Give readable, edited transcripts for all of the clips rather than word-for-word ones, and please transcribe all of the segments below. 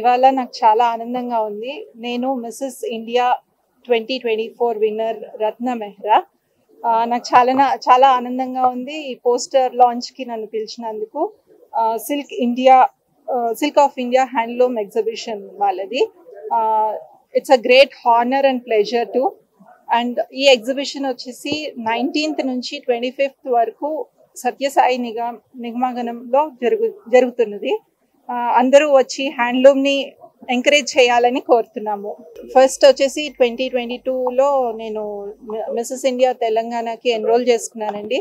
ఇవాళ నాకు చాలా ఆనందంగా ఉంది. నేను Mrs India 2024 winner Ratna Mehra. నాకు చాలా ఆనందంగా ఉంది ఈ పోస్టర్ లాంచ్కి నన్ను పిలిచినందుకు. Silk of India handloom exhibition వాళ్ళది. It's a great honour and pleasure to. And ఈ ఎగ్జిబిషన్ వచ్చేసి 19th నుంచి 25th వరకు సత్యసాయి నిగమగనంలో జరుగుతున్నది. అందరూ వచ్చి హ్యాండ్లూమ్ని ఎంకరేజ్ చేయాలని కోరుతున్నాము. ఫస్ట్ వచ్చేసి 2022లో నేను మిసెస్ ఇండియా తెలంగాణకి ఎన్రోల్ చేసుకున్నానండి.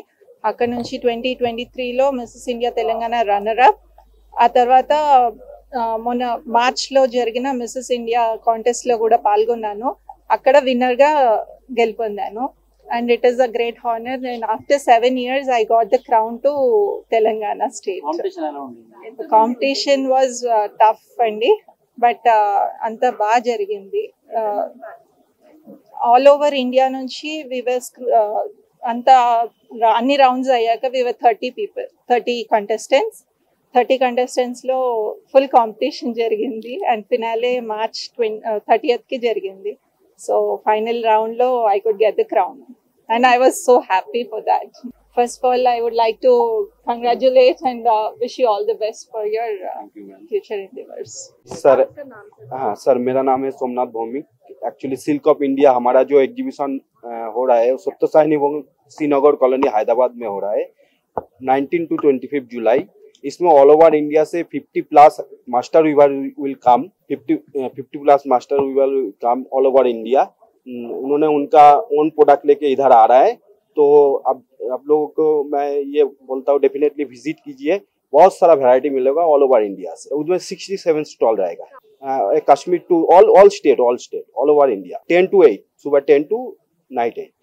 అక్కడ నుంచి 2023లో Mrs India Telangana runner up. ఆ తర్వాత మొన్న మార్చ్లో జరిగిన మిసెస్ ఇండియా కాంటెస్ట్లో కూడా పాల్గొన్నాను. అక్కడ విన్నర్గా గెలుపొందాను. And it is a great honor, and after 7 years I got the crown to Telangana state. The competition was tough andi, but anta ba jarigindi. All over India nunchi we were anta anni rounds ayyaka we were 30 contestants. 30 contestants lo full competition jarigindi, and finale March 30th ki jarigindi. So final round lo I could get the crown, and I was so happy for that. First of all, I would like to congratulate and wish you all the best for your future endeavors. Sir मेरा नाम है Somnath Bhowmick. Actually silk of India हमारा जो exhibition हो रहा है सप्तसाई Srinagar colony Hyderabad में हो रहा है 19 to 25 जुलाई. इसमें ऑल ओवर इंडिया से 50+ master weaver will come. 50+ master weaver will come all over India. उन्होंने उनका ओन प्रोडक्ट लेके इधर आ रहा है, तो अब आप लोगों को मैं ये बोलता हूँ डेफिनेटली विजिट कीजिए. बहुत सारा वैरायटी मिलेगा ऑल ओवर इंडिया से. उसमें 67 स्टॉल रहेगा. Kashmir to all state all over India 10 to 8 सुबह 10 to night 8.